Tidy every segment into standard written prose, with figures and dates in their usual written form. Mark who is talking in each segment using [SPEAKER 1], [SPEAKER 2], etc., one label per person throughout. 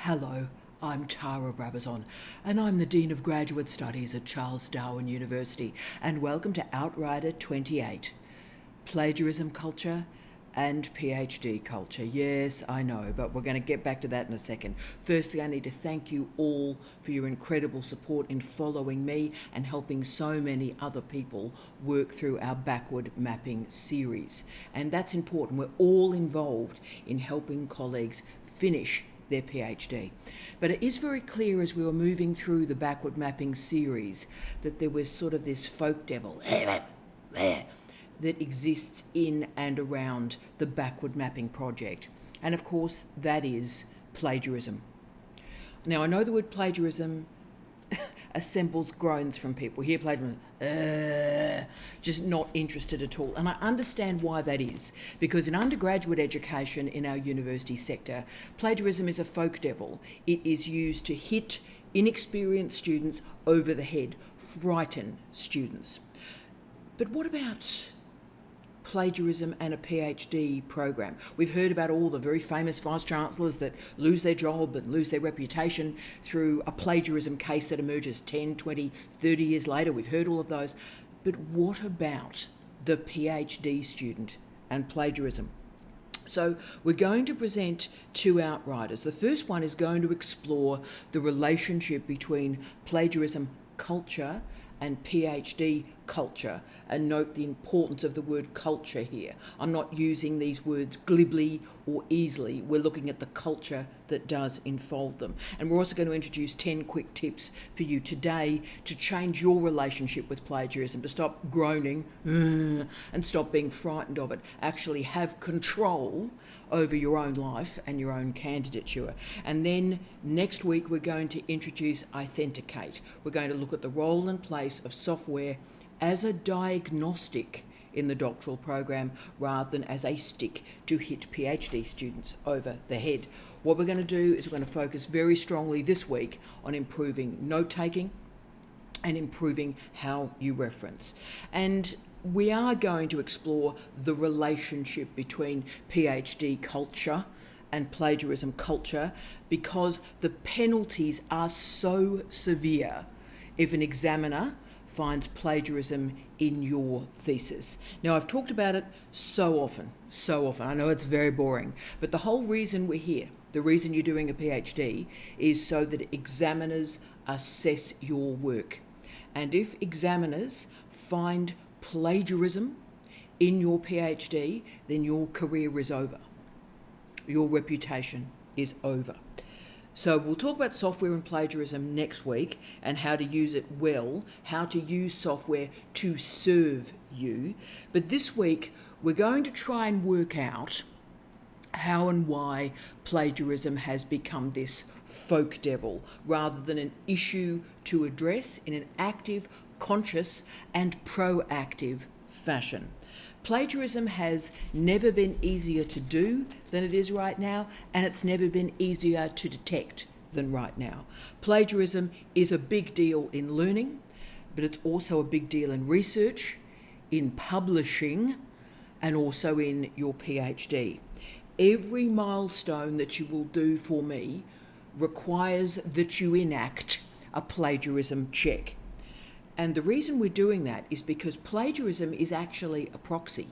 [SPEAKER 1] Hello, I'm Tara Brabazon, and I'm the Dean of Graduate Studies at Charles Darwin University, and welcome to Outrider 28, Plagiarism Culture and PhD Culture. Yes, I know, but we're going to get back to that in a second. Firstly, I need to thank you all for your incredible support in following me and helping so many other people work through our backward mapping series. And that's important. We're all involved in helping colleagues finish their PhD. But it is very clear as we were moving through the backward mapping series that there was sort of this folk devil that exists in and around the backward mapping project. And of course, that is plagiarism. Now, I know the word plagiarism assembles groans from people. Hear plagiarism, just not interested at all. And I understand why that is, because in undergraduate education in our university sector, plagiarism is a folk devil. It is used to hit inexperienced students over the head, frighten students. But what about plagiarism and a PhD program? We've heard about all the very famous vice-chancellors that lose their job and lose their reputation through a plagiarism case that emerges 10, 20, 30 years later. We've heard all of those. But what about the PhD student and plagiarism? So we're going to present two outriders. The first one is going to explore the relationship between plagiarism culture and PhD culture, and note the importance of the word culture here. I'm not using these words glibly or easily. We're looking at the culture that does enfold them. And we're also going to introduce 10 quick tips for you today to change your relationship with plagiarism, to stop groaning and stop being frightened of it. Actually have control over your own life and your own candidature. And then next week we're going to introduce Authenticate. We're going to look at the role and place of software as a diagnostic in the doctoral program rather than as a stick to hit PhD students over the head. What we're going to do is we're going to focus very strongly this week on improving note-taking and improving how you reference. And we are going to explore the relationship between PhD culture and plagiarism culture, because the penalties are so severe if an examiner finds plagiarism in your thesis. Now, I've talked about it so often. I know it's very boring, but the whole reason we're here, the reason you're doing a PhD, is so that examiners assess your work. And if examiners find plagiarism in your PhD, then your career is over. Your reputation is over. So we'll talk about software and plagiarism next week and how to use it well, how to use software to serve you. But this week, we're going to try and work out how and why plagiarism has become this folk devil rather than an issue to address in an active, conscious and proactive fashion. Plagiarism has never been easier to do than it is right now, and it's never been easier to detect than right now. Plagiarism is a big deal in learning, but it's also a big deal in research, in publishing, and also in your PhD. Every milestone that you will do for me requires that you enact a plagiarism check. And the reason we're doing that is because plagiarism is actually a proxy.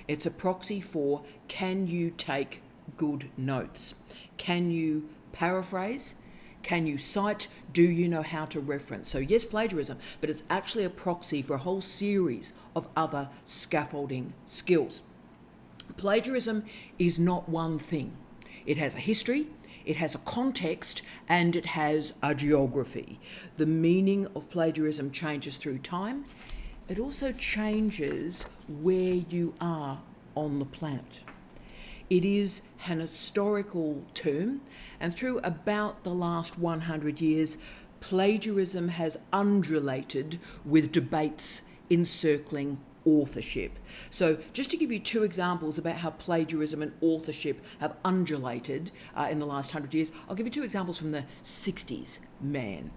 [SPEAKER 1] It's a proxy for, can you take good notes? Can you paraphrase? Can you cite? Do you know how to reference? So yes, plagiarism, but it's actually a proxy for a whole series of other scaffolding skills. Plagiarism is not one thing. It has a history, it has a context, and it has a geography. The meaning of plagiarism changes through time. It also changes where you are on the planet. It is an historical term, and through about the last 100 years, plagiarism has undulated with debates encircling authorship. So just to give you two examples about how plagiarism and authorship have undulated in the last 100 years, I'll give you two examples from the 60s, man.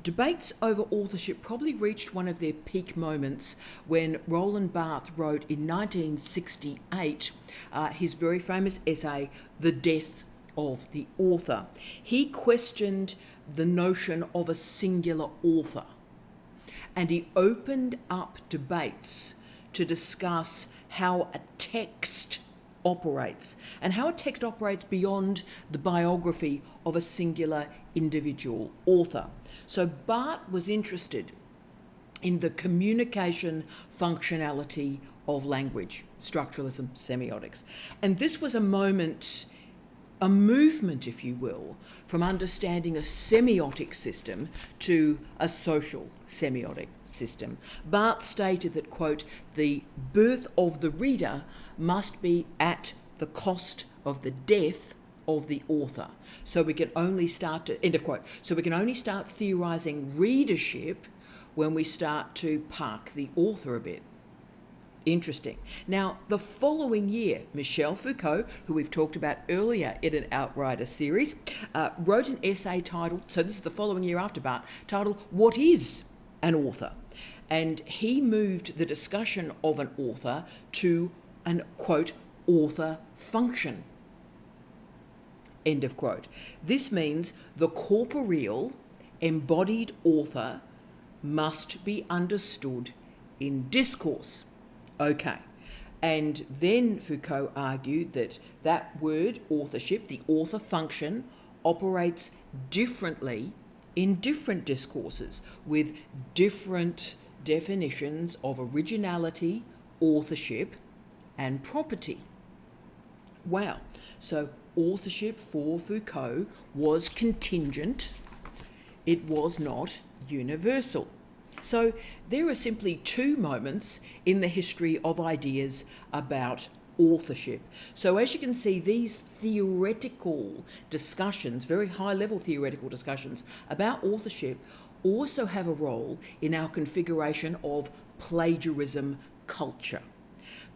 [SPEAKER 1] Debates over authorship probably reached one of their peak moments when Roland Barthes wrote in 1968 his very famous essay, The Death of the author. He questioned the notion of a singular author, and he opened up debates to discuss how a text operates and how a text operates beyond the biography of a singular individual author. So Barth was interested in the communication functionality of language, structuralism, semiotics. And this was a movement, if you will, from understanding a semiotic system to a social semiotic system. Barth stated that, quote, the birth of the reader must be at the cost of the death of the author. So we can only start to, end of quote, so we can only start theorising readership when we start to park the author a bit. Interesting. Now, the following year, Michel Foucault, who we've talked about earlier in an Outrider series, wrote an essay titled, so this is the following year after Barth, titled, What is an Author? And he moved the discussion of an author to an, quote, author function, end of quote. This means the corporeal, embodied author must be understood in discourse. Okay. And then Foucault argued that that word, authorship, the author function, operates differently in different discourses with different definitions of originality, authorship, and property. Wow. So authorship for Foucault was contingent. It was not universal. So there are simply two moments in the history of ideas about authorship. So as you can see, these theoretical discussions, very high-level theoretical discussions about authorship, also have a role in our configuration of plagiarism culture.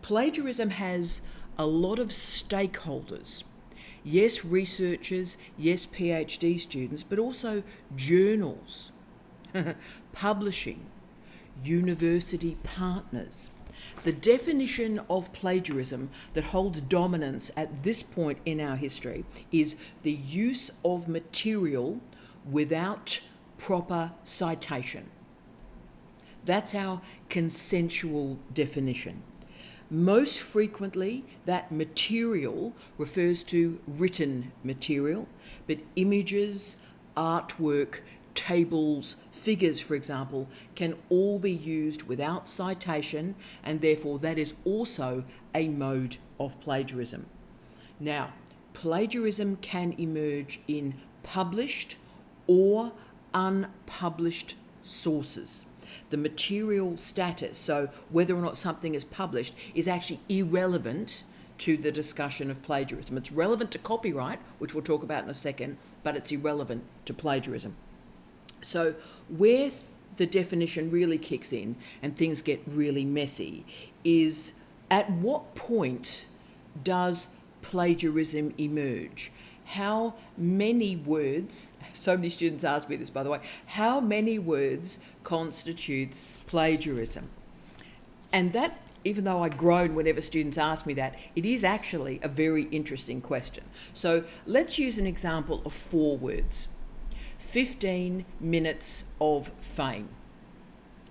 [SPEAKER 1] Plagiarism has a lot of stakeholders. Yes, researchers, yes, PhD students, but also journals, publishing, university partners. The definition of plagiarism that holds dominance at this point in our history is the use of material without proper citation. That's our consensual definition. Most frequently, that material refers to written material, but images, artwork, tables, figures, for example, can all be used without citation, and therefore that is also a mode of plagiarism. Now, plagiarism can emerge in published or unpublished sources. The material status, so whether or not something is published, is actually irrelevant to the discussion of plagiarism. It's relevant to copyright, which we'll talk about in a second, but it's irrelevant to plagiarism. So where the definition really kicks in and things get really messy is at what point does plagiarism emerge? How many words, so many students ask me this, by the way, how many words constitutes plagiarism? And that, even though I groan whenever students ask me that, it is actually a very interesting question. So let's use an example of 4 words. 15 minutes of fame.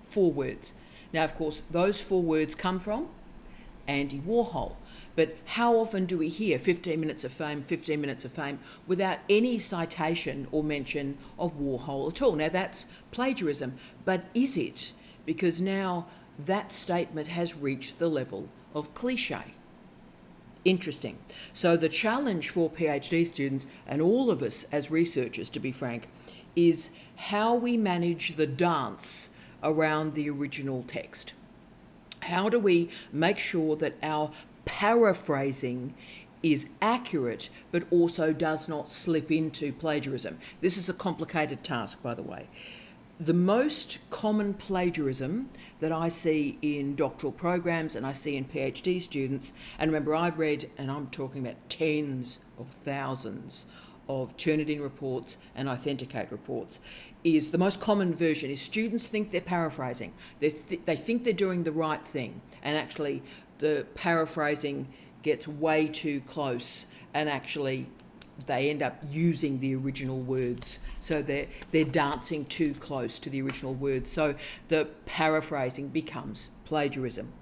[SPEAKER 1] 4 words. Now, of course, those 4 words come from Andy Warhol. But how often do we hear 15 minutes of fame, 15 minutes of fame, without any citation or mention of Warhol at all? Now, that's plagiarism, but is it? Because now that statement has reached the level of cliche. Interesting. So the challenge for PhD students, and all of us as researchers, to be frank, is how we manage the dance around the original text. How do we make sure that our paraphrasing is accurate but also does not slip into plagiarism? This is a complicated task, by the way. The most common plagiarism that I see in doctoral programs and I see in PhD students, and remember I've read, and I'm talking about tens of thousands of Turnitin reports and Authenticate reports, is the most common version is students think they're paraphrasing. They think they're doing the right thing, and actually the paraphrasing gets way too close and actually they end up using the original words. So they're dancing too close to the original words. So the paraphrasing becomes plagiarism.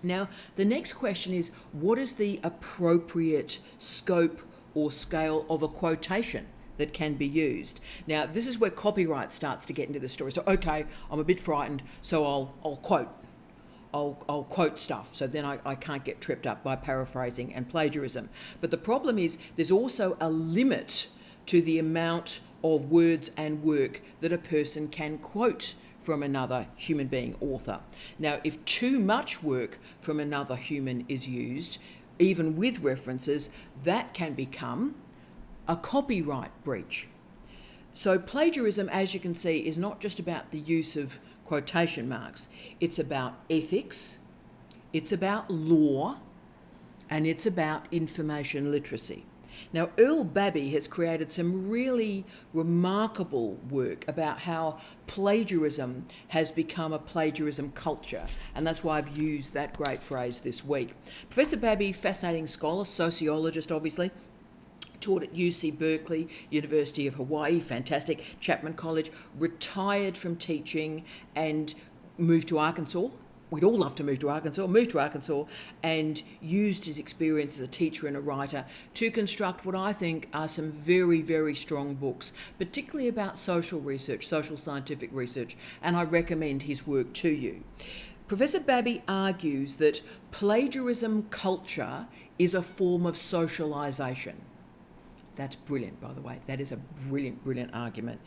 [SPEAKER 1] Now, the next question is, what is the appropriate scope or scale of a quotation that can be used? Now, this is where copyright starts to get into the story. So, okay, I'm a bit frightened, so I'll quote. I'll quote stuff, so then I can't get tripped up by paraphrasing and plagiarism. But the problem is there's also a limit to the amount of words and work that a person can quote from another human being author. Now, if too much work from another human is used, even with references, that can become a copyright breach. So plagiarism, as you can see, is not just about the use of quotation marks. It's about ethics, it's about law, and it's about information literacy. Now, Earl Babby has created some really remarkable work about how plagiarism has become a plagiarism culture, and that's why I've used that great phrase this week. Professor Babby, fascinating scholar, sociologist obviously, taught at UC Berkeley, University of Hawaii, fantastic, Chapman College, retired from teaching and moved to Arkansas. We'd all love to move to Arkansas, moved to Arkansas and used his experience as a teacher and a writer to construct what I think are some very, very strong books, particularly about social research, social scientific research, and I recommend his work to you. Professor Babby argues that plagiarism culture is a form of socialization. That's brilliant, by the way. That is a brilliant, brilliant argument.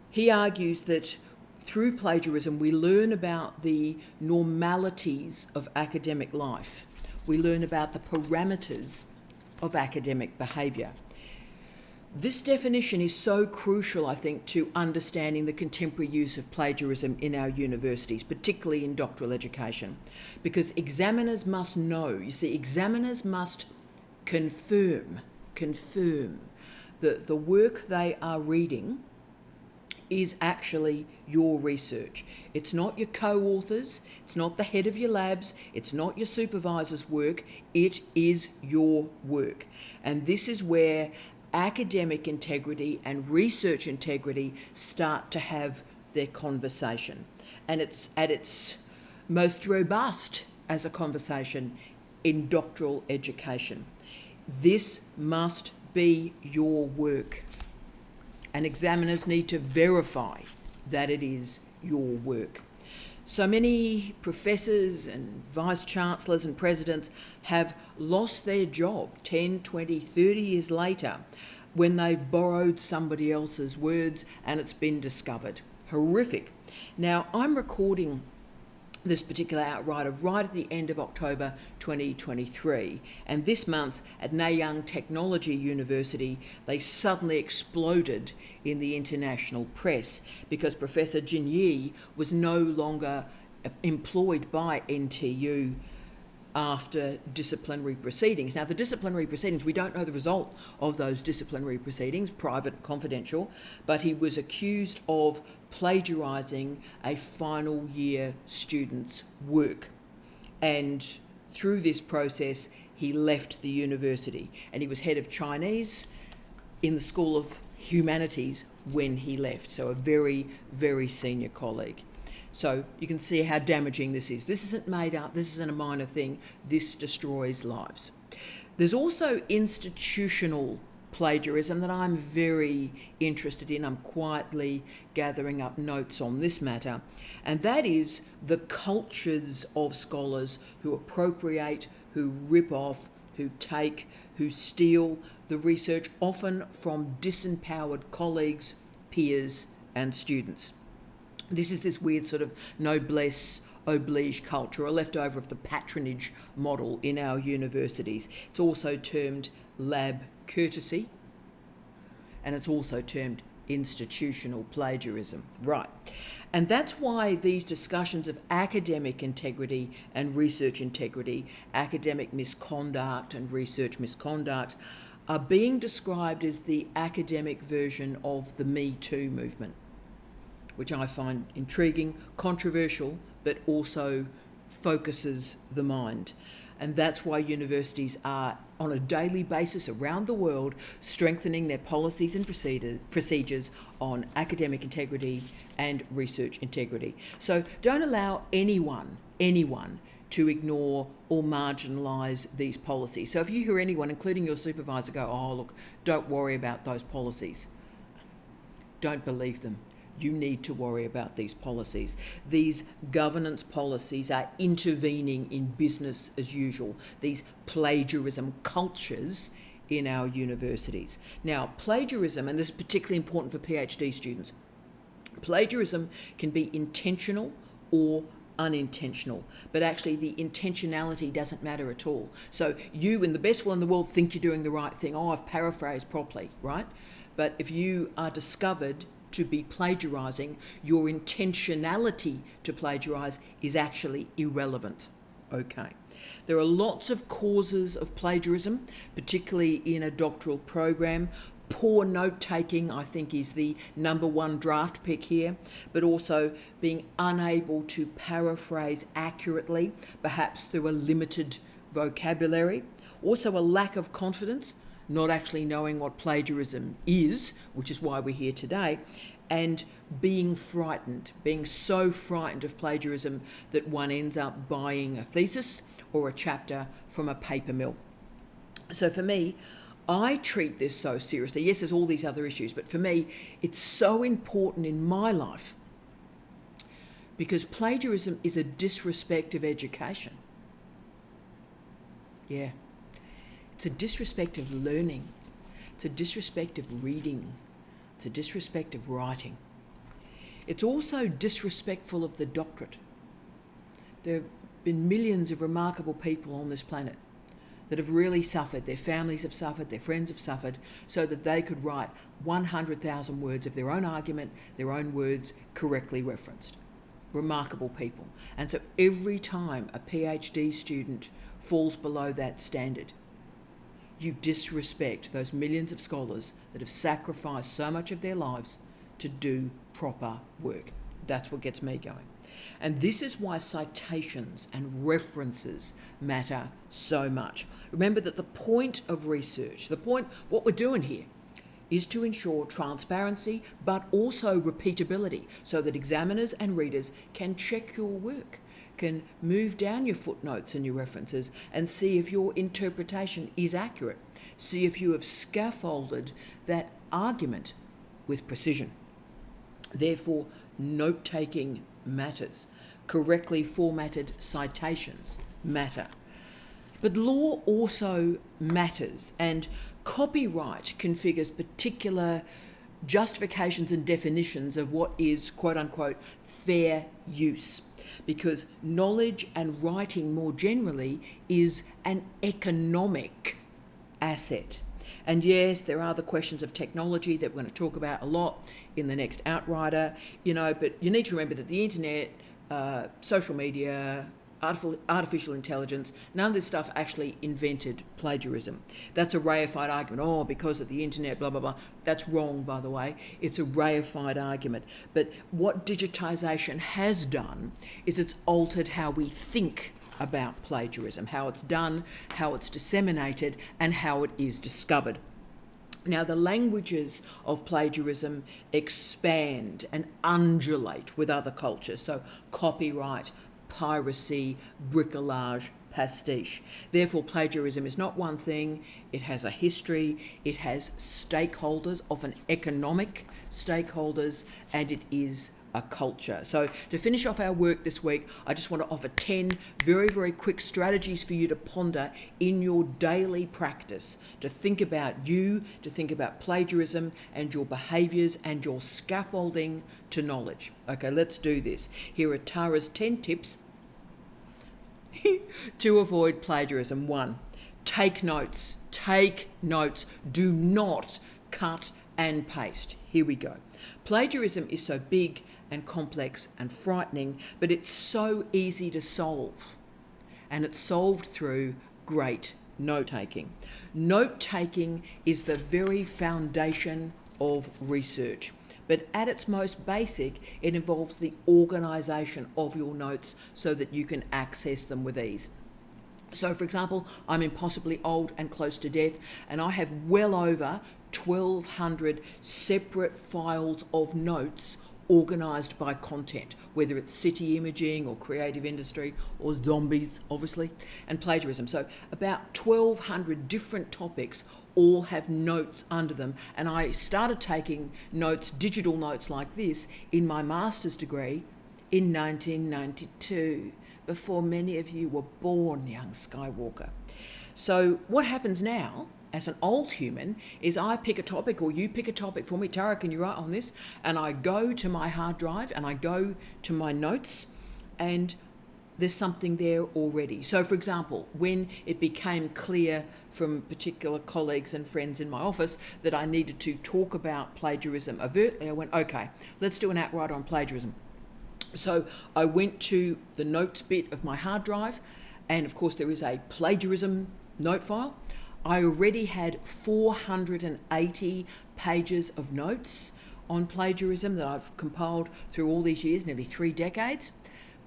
[SPEAKER 1] He argues that through plagiarism, we learn about the normalities of academic life. We learn about the parameters of academic behaviour. This definition is so crucial, I think, to understanding the contemporary use of plagiarism in our universities, particularly in doctoral education, because examiners must know, you see, examiners must confirm that the work they are reading is actually your research. It's not your co-authors, it's not the head of your labs, it's not your supervisor's work, it is your work. And this is where academic integrity and research integrity start to have their conversation. And it's at its most robust as a conversation in doctoral education. This must be your work. And examiners need to verify that it is your work. So many professors and vice chancellors and presidents have lost their job 10, 20, 30 years later when they've borrowed somebody else's words and it's been discovered. Horrific. Now, I'm recording this particular Outrider right at the end of October 2023, and this month at Nanyang Technology University they suddenly exploded in the international press because Professor Jin Yi was no longer employed by NTU after disciplinary proceedings. Now, the disciplinary proceedings, we don't know the result of those disciplinary proceedings, private, confidential, but he was accused of plagiarising a final year student's work. And through this process, he left the university, and he was head of Chinese in the School of Humanities when he left. So a very, very senior colleague. So you can see how damaging this is. This isn't made up, this isn't a minor thing, this destroys lives. There's also institutional plagiarism that I'm very interested in. I'm quietly gathering up notes on this matter, and that is the cultures of scholars who appropriate, who rip off, who take, who steal the research, often from disempowered colleagues, peers, and students. This is this weird sort of noblesse oblige culture, a leftover of the patronage model in our universities. It's also termed lab courtesy, and it's also termed institutional plagiarism. Right. And that's why these discussions of academic integrity and research integrity, academic misconduct and research misconduct, are being described as the academic version of the Me Too movement, which I find intriguing, controversial, but also focuses the mind. And that's why universities are on a daily basis around the world, strengthening their policies and procedures on academic integrity and research integrity. So don't allow anyone to ignore or marginalise these policies. So if you hear anyone, including your supervisor, go, oh, look, don't worry about those policies, don't believe them. You need to worry about these policies. These governance policies are intervening in business as usual, these plagiarism cultures in our universities. Now, plagiarism, and this is particularly important for PhD students, plagiarism can be intentional or unintentional, but actually the intentionality doesn't matter at all. So you, in the best will in the world, think you're doing the right thing. Oh, I've paraphrased properly, right? But if you are discovered to be plagiarising, your intentionality to plagiarise is actually irrelevant. Okay. There are lots of causes of plagiarism, particularly in a doctoral program. Poor note-taking, I think, is the number one draft pick here, but also being unable to paraphrase accurately, perhaps through a limited vocabulary. Also a lack of confidence, not actually knowing what plagiarism is, which is why we're here today, and being frightened, being so frightened of plagiarism that one ends up buying a thesis or a chapter from a paper mill. So for me, I treat this so seriously. Yes, there's all these other issues, but for me, it's so important in my life because plagiarism is a disrespect of education. Yeah. It's a disrespect of learning. It's a disrespect of reading. It's a disrespect of writing. It's also disrespectful of the doctorate. There have been millions of remarkable people on this planet that have really suffered. Their families have suffered, their friends have suffered, so that they could write 100,000 words of their own argument, their own words correctly referenced. Remarkable people. And so every time a PhD student falls below that standard, you disrespect those millions of scholars that have sacrificed so much of their lives to do proper work. That's what gets me going. And this is why citations and references matter so much. Remember that the point of research, what we're doing here, is to ensure transparency, but also repeatability, so that examiners and readers can check your work, can move down your footnotes and your references and see if your interpretation is accurate, see if you have scaffolded that argument with precision. Therefore, note-taking matters. Correctly formatted citations matter. But law also matters, and copyright configures particular justifications and definitions of what is, quote unquote, fair use, because knowledge and writing more generally is an economic asset. And yes, there are the questions of technology that we're going to talk about a lot in the next Outrider, but you need to remember that the internet, social media, artificial intelligence, none of this stuff actually invented plagiarism. That's a reified argument. Because of the internet, blah, blah, blah. That's wrong, by the way. It's a reified argument. But what digitisation has done is it's altered how we think about plagiarism, how it's done, how it's disseminated, and how it is discovered. Now, the languages of plagiarism expand and undulate with other cultures. So copyright, piracy, bricolage, pastiche. Therefore, plagiarism is not one thing. It has a history, it has stakeholders, often economic stakeholders, and it is a culture. So to finish off our work this week, I just want to offer 10 very, very quick strategies for you to ponder in your daily practice, to think about you, to think about plagiarism and your behaviours and your scaffolding to knowledge. Okay, let's do this. Here are Tara's 10 tips to avoid plagiarism. 1, take notes. Take notes. Do not cut and paste. Here we go. Plagiarism is so big and complex and frightening, but it's so easy to solve. And it's solved through great note-taking. Note-taking is the very foundation of research. But at its most basic, it involves the organisation of your notes so that you can access them with ease. So, for example, I'm impossibly old and close to death, and I have well over 1,200 separate files of notes organised by content, whether it's city imaging or creative industry or zombies, obviously, and plagiarism. So about 1,200 different topics all have notes under them, and I started taking notes, digital notes like this, in my master's degree in 1992, before many of you were born, young Skywalker. So what happens now, as an old human, is I pick a topic, or you pick a topic for me. Tara, can you write on this? And I go to my hard drive and I go to my notes, and there's something there already. So, for example, when it became clear from particular colleagues and friends in my office that I needed to talk about plagiarism overtly, I went, okay, let's do an Outrider on plagiarism. So I went to the notes bit of my hard drive, and of course there is a plagiarism note file. I already had 480 pages of notes on plagiarism that I've compiled through all these years, nearly 3 decades.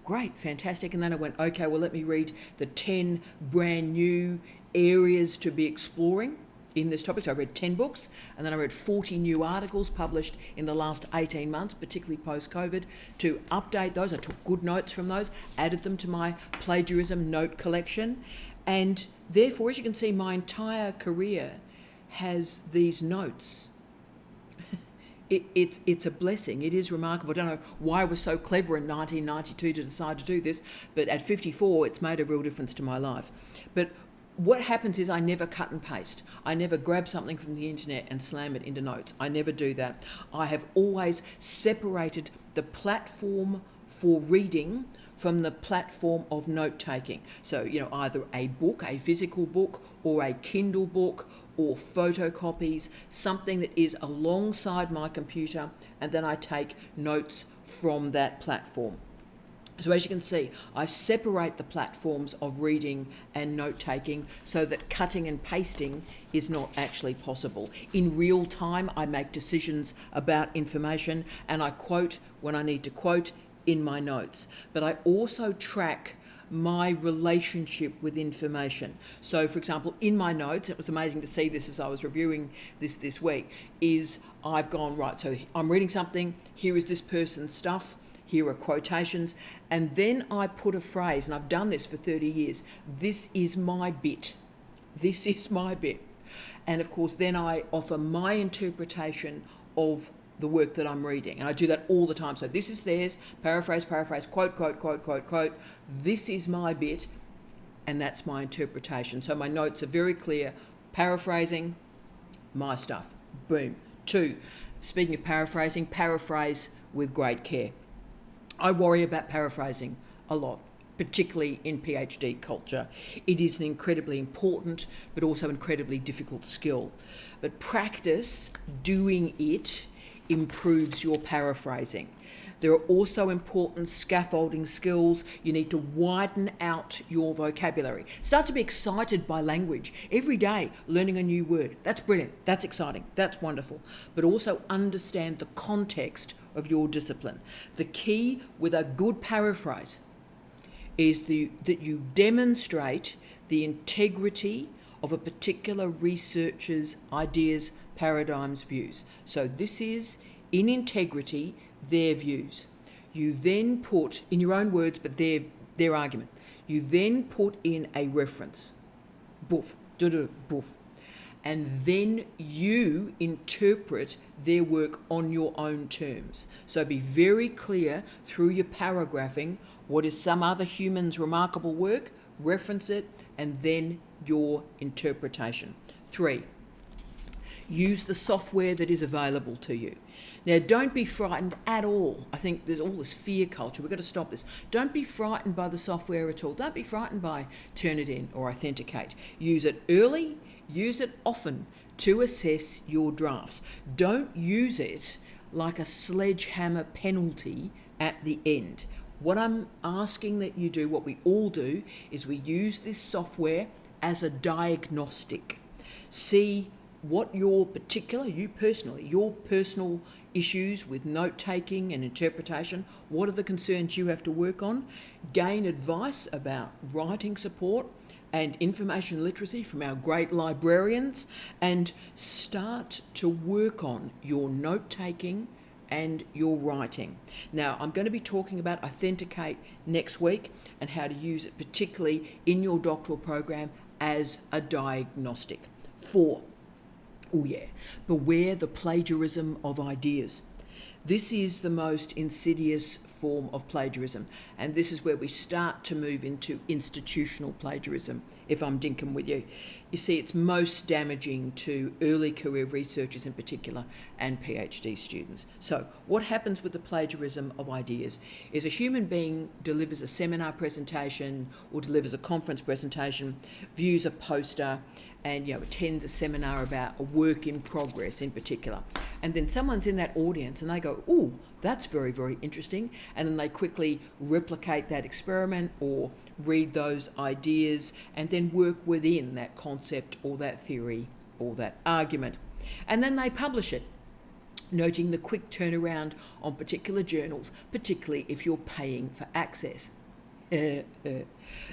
[SPEAKER 1] Great, fantastic. And then I went, okay, well, let me read the 10 brand new areas to be exploring in this topic. So I read 10 books, and then I read 40 new articles published in the last 18 months, particularly post-COVID, to update those. I took good notes from those, added them to my plagiarism note collection, and therefore, as you can see, my entire career has these notes. It's a blessing. It is remarkable. I don't know why I was so clever in 1992 to decide to do this, but at 54, it's made a real difference to my life. But what happens is I never cut and paste. I never grab something from the internet and slam it into notes. I never do that. I have always separated the platform for reading from the platform of note-taking. So, either a book, a physical book, or a Kindle book, or photocopies, something that is alongside my computer, and then I take notes from that platform. So as you can see, I separate the platforms of reading and note-taking so that cutting and pasting is not actually possible. In real time, I make decisions about information, and I quote when I need to quote in my notes. But I also track my relationship with information. So, for example, in my notes, it was amazing to see this as I was reviewing this week, is I've gone, right, so I'm reading something, here is this person's stuff, here are quotations, and then I put a phrase, and I've done this for 30 years, this is my bit. This is my bit. And of course, then I offer my interpretation of the work that I'm reading. And I do that all the time. So this is theirs, paraphrase, quote, quote. This is my bit, and that's my interpretation. So my notes are very clear. Paraphrasing, my stuff. Boom. 2, speaking of paraphrasing, paraphrase with great care. I worry about paraphrasing a lot, particularly in PhD culture. It is an incredibly important but also incredibly difficult skill. But practice doing it improves your paraphrasing. There are also important scaffolding skills. You need to widen out your vocabulary. Start to be excited by language. Every day, learning a new word. That's brilliant. That's exciting. That's wonderful. But also understand the context of your discipline. The key with a good paraphrase is that you demonstrate the integrity of a particular researcher's ideas, paradigms, views. So this is, in integrity, their views. You then put, in your own words, but their argument, you then put in a reference. Boof, boof. And then you interpret their work on your own terms. So be very clear through your paragraphing what is some other human's remarkable work, reference it, and then your interpretation. 3, use the software that is available to you. Now, don't be frightened at all. I think there's all this fear culture. We've got to stop this. Don't be frightened by the software at all. Don't be frightened by Turnitin or Authenticate. Use it early, use it often to assess your drafts. Don't use it like a sledgehammer penalty at the end. What I'm asking that you do, what we all do, is we use this software as a diagnostic. See what your particular, you personally, your personal issues with note-taking and interpretation, what are the concerns you have to work on, gain advice about writing support, and information literacy from our great librarians, and start to work on your note-taking and your writing. Now, I'm going to be talking about Authenticate next week and how to use it particularly in your doctoral program as a diagnostic. 4. Beware the plagiarism of ideas. This is the most insidious form of plagiarism, and this is where we start to move into institutional plagiarism, if I'm dinkum with you. You see, it's most damaging to early career researchers in particular and PhD students. So what happens with the plagiarism of ideas is a human being delivers a seminar presentation or delivers a conference presentation, views a poster, and attends a seminar about a work in progress in particular. And then someone's in that audience and they go, "Ooh, that's very, very interesting." And then they quickly replicate that experiment or read those ideas and then work within that concept or that theory or that argument. And then they publish it, noting the quick turnaround on particular journals, particularly if you're paying for access.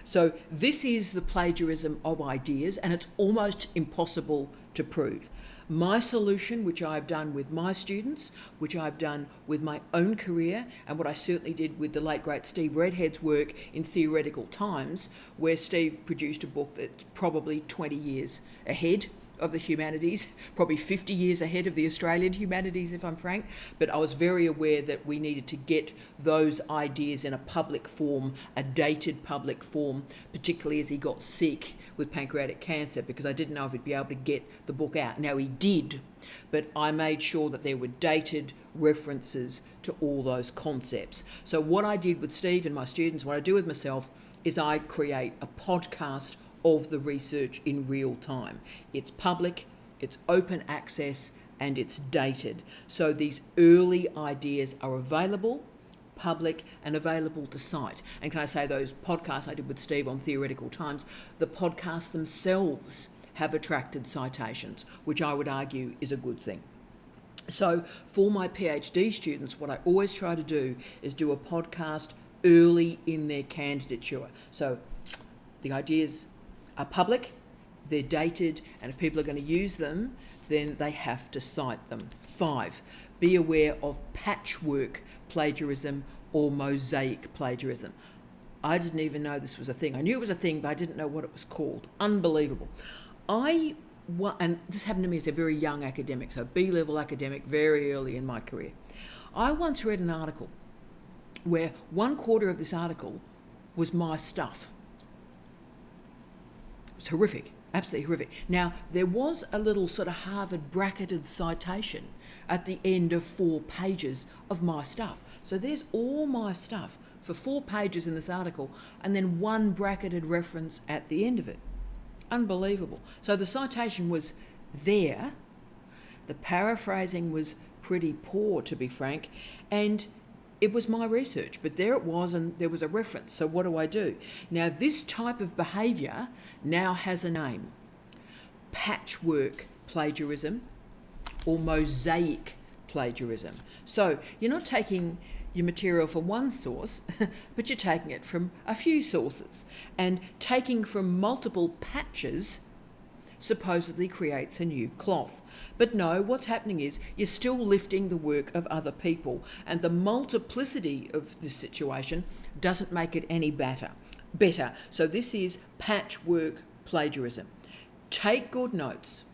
[SPEAKER 1] So this is the plagiarism of ideas, and it's almost impossible to prove. My solution, which I've done with my students, which I've done with my own career, and what I certainly did with the late great Steve Redhead's work in Theoretical Times, where Steve produced a book that's probably 20 years ahead of the humanities, probably 50 years ahead of the Australian humanities, if I'm frank. But I was very aware that we needed to get those ideas in a public form, a dated public form, particularly as he got sick with pancreatic cancer, because I didn't know if he'd be able to get the book out. Now he did, but I made sure that there were dated references to all those concepts. So what I did with Steve and my students, what I do with myself, is I create a podcast of the research in real time. It's public, it's open access, and it's dated. So these early ideas are available, public, and available to cite. And can I say those podcasts I did with Steve on Theoretical Times, the podcasts themselves have attracted citations, which I would argue is a good thing. So for my PhD students, what I always try to do is do a podcast early in their candidature. So the ideas are public, they're dated, and if people are going to use them, then they have to cite them. 5, be aware of patchwork plagiarism or mosaic plagiarism. I didn't even know this was a thing. I knew it was a thing, but I didn't know what it was called. Unbelievable. And this happened to me as a very young academic, so B-level academic, very early in my career. I once read an article where 1/4 of this article was my stuff. It's horrific, absolutely horrific. Now, there was a little sort of Harvard bracketed citation at the end of 4 pages of my stuff. So there's all my stuff for 4 pages in this article, and then 1 bracketed reference at the end of it. Unbelievable. So the citation was there. The paraphrasing was pretty poor, to be frank, and it was my research, but there it was, and there was a reference. So what do? Now, this type of behaviour now has a name: patchwork plagiarism or mosaic plagiarism. So you're not taking your material from one source, but you're taking it from a few sources, and taking from multiple patches supposedly creates a new cloth. But no, what's happening is you're still lifting the work of other people, and the multiplicity of this situation doesn't make it any better. So this is patchwork plagiarism. Take good notes.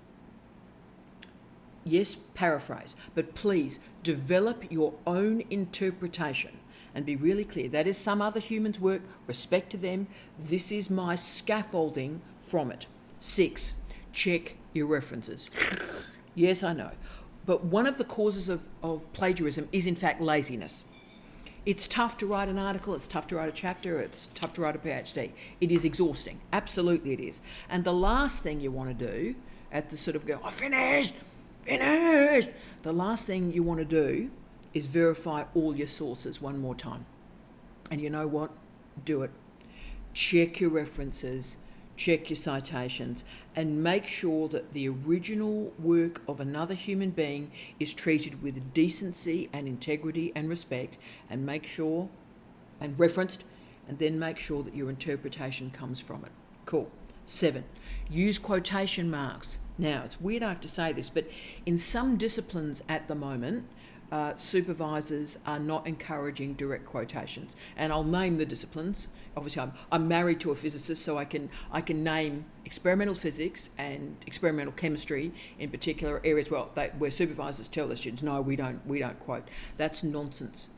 [SPEAKER 1] Yes, paraphrase, but please develop your own interpretation and be really clear. That is some other human's work. Respect to them. This is my scaffolding from it. 6, check your references. Yes, I know. But one of the causes of plagiarism is, in fact, laziness. It's tough to write an article, it's tough to write a chapter, it's tough to write a PhD. It is exhausting. Absolutely it is. And the last thing you want to do at the sort of go, finished! The last thing you want to do is verify all your sources one more time. And you know what? Do it. Check your references, check your citations, and make sure that the original work of another human being is treated with decency and integrity and respect, and make sure, and referenced, and then make sure that your interpretation comes from it. Cool. 7, use quotation marks. Now, it's weird I have to say this, but in some disciplines at the moment, supervisors are not encouraging direct quotations. And I'll name the disciplines. Obviously, I'm married to a physicist, so I can name experimental physics and experimental chemistry in particular areas where supervisors tell their students, no, we don't quote. That's nonsense.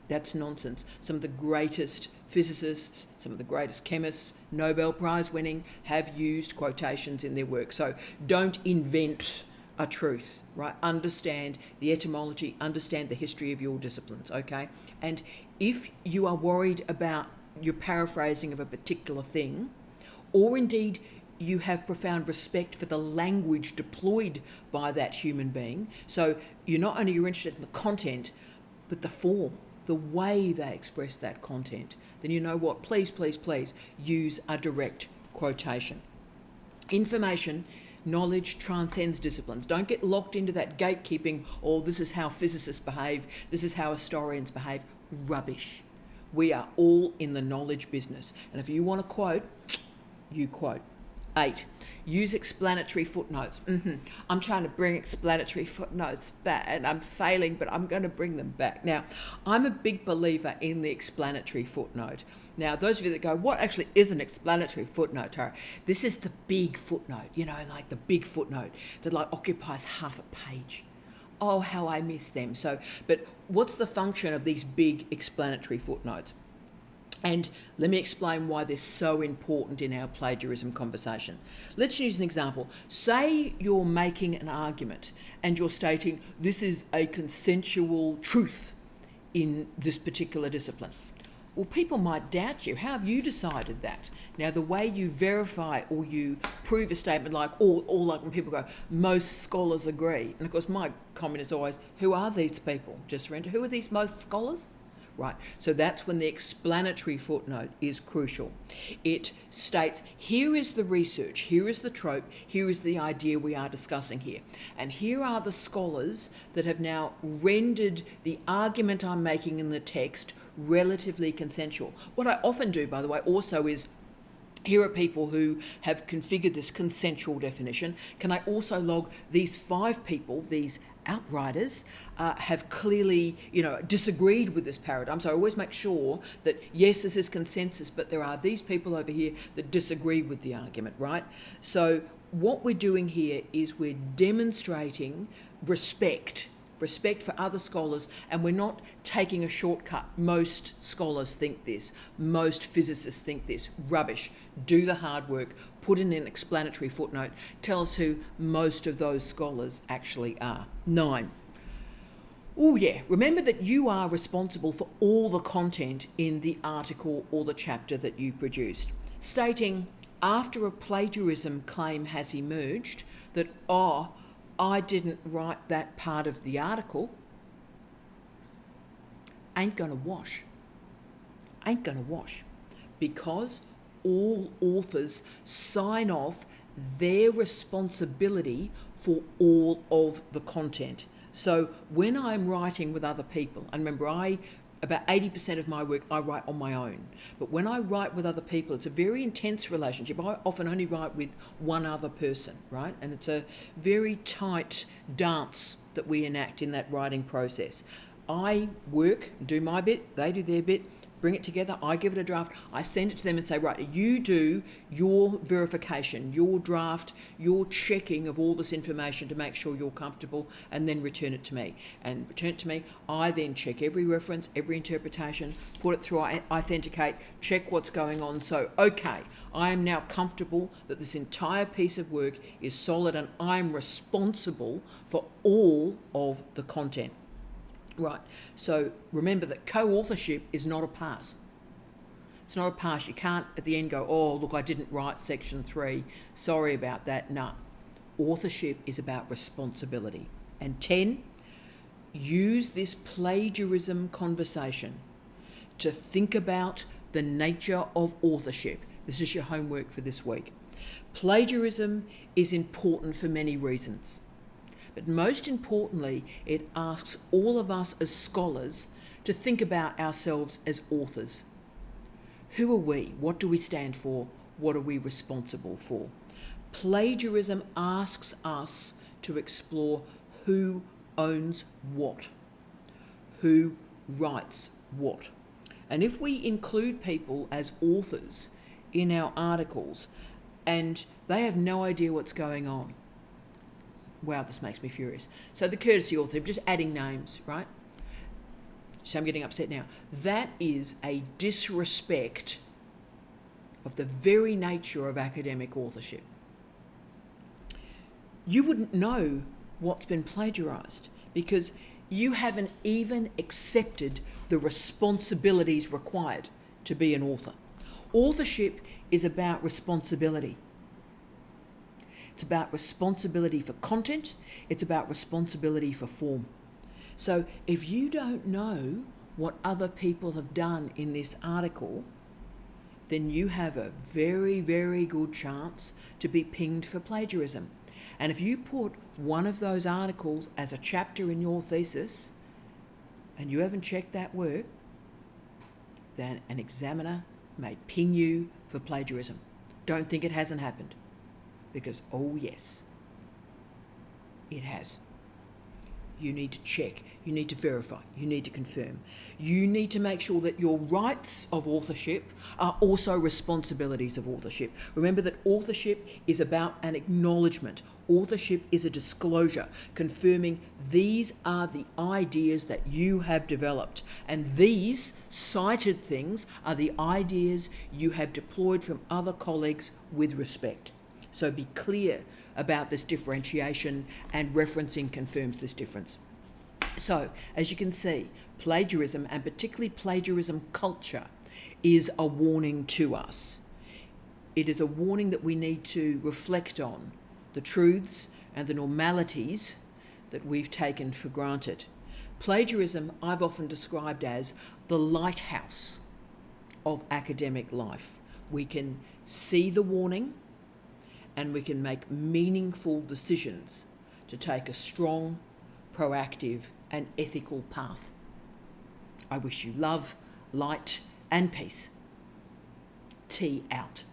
[SPEAKER 1] That's nonsense. Some of the greatest physicists, some of the greatest chemists, Nobel Prize winning, have used quotations in their work. So don't invent a truth, right? Understand the etymology, understand the history of your disciplines, okay? And if you are worried about your paraphrasing of a particular thing, or indeed you have profound respect for the language deployed by that human being, so you're interested in the content, but the form, the way they express that content, then you know what? Please use a direct quotation. Information, knowledge transcends disciplines. Don't get locked into that gatekeeping, this is how physicists behave, this is how historians behave. Rubbish. We are all in the knowledge business. And if you want to quote, you quote. 8, use explanatory footnotes. I'm trying to bring explanatory footnotes back and I'm failing, but I'm going to bring them back. Now, I'm a big believer in the explanatory footnote. Now, those of you that go, what actually is an explanatory footnote, Tara? This is the big footnote, like the big footnote that occupies half a page. Oh, how I miss them. But what's the function of these big explanatory footnotes? And let me explain why they're so important in our plagiarism conversation. Let's use an example. Say you're making an argument and you're stating this is a consensual truth in this particular discipline. Well, people might doubt you. How have you decided that? Now, the way you verify or you prove a statement like when people go, most scholars agree. And of course, my comment is always, who are these people? Who are these most scholars? Right, so that's when the explanatory footnote is crucial. It states, here is the research, here is the trope, here is the idea we are discussing here. And here are the scholars that have now rendered the argument I'm making in the text relatively consensual. What I often do, by the way, also is, here are people who have configured this consensual definition. Can I also log these 5 people, these outriders, have clearly, disagreed with this paradigm. So I always make sure that, yes, this is consensus, but there are these people over here that disagree with the argument, right? So what we're doing here is we're demonstrating respect for other scholars, and we're not taking a shortcut. Most scholars think this. Most physicists think this. Rubbish. Do the hard work. Put in an explanatory footnote. Tell us who most of those scholars actually are. 9. Remember that you are responsible for all the content in the article or the chapter that you produced. Stating, after a plagiarism claim has emerged, that, I didn't write that part of the article, ain't going to wash. Because all authors sign off their responsibility for all of the content. So when I'm writing with other people, and remember, about 80% of my work I write on my own. But when I write with other people, it's a very intense relationship. I often only write with one other person, right? And it's a very tight dance that we enact in that writing process. I work, do my bit, they do their bit, bring it together, I give it a draft, I send it to them and say, right, you do your verification, your draft, your checking of all this information to make sure you're comfortable, and then return it to me. And return it to me, I then check every reference, every interpretation, put it through Authenticate, check what's going on. So, okay, I am now comfortable that this entire piece of work is solid and I'm responsible for all of the content. Right, so remember that co-authorship is not a pass. It's not a pass. You can't at the end go, oh, look, I didn't write section 3. Sorry about that. No. Authorship is about responsibility. And 10, use this plagiarism conversation to think about the nature of authorship. This is your homework for this week. Plagiarism is important for many reasons. But most importantly, it asks all of us as scholars to think about ourselves as authors. Who are we? What do we stand for? what are we responsible for? Plagiarism asks us to explore who owns what, who writes what. And if we include people as authors in our articles and they have no idea what's going on, wow, this makes me furious. So the courtesy author, just adding names, right? So I'm getting upset now. That is a disrespect of the very nature of academic authorship. You wouldn't know what's been plagiarised because you haven't even accepted the responsibilities required to be an author. Authorship is about responsibility. It's about responsibility for content. It's about responsibility for form. So if you don't know what other people have done in this article, then you have a very, very good chance to be pinged for plagiarism. And if you put one of those articles as a chapter in your thesis and you haven't checked that work, then an examiner may ping you for plagiarism. Don't think it hasn't happened, because oh yes, it has. You need to check, you need to verify, you need to confirm. You need to make sure that your rights of authorship are also responsibilities of authorship. Remember that authorship is about an acknowledgement. Authorship is a disclosure, confirming these are the ideas that you have developed. And these cited things are the ideas you have deployed from other colleagues with respect. So be clear about this differentiation, and referencing confirms this difference. So, as you can see, plagiarism, and particularly plagiarism culture, is a warning to us. It is a warning that we need to reflect on the truths and the normalities that we've taken for granted. Plagiarism, I've often described as the lighthouse of academic life. We can see the warning, and we can make meaningful decisions to take a strong, proactive, and ethical path. I wish you love, light, and peace. Tea out.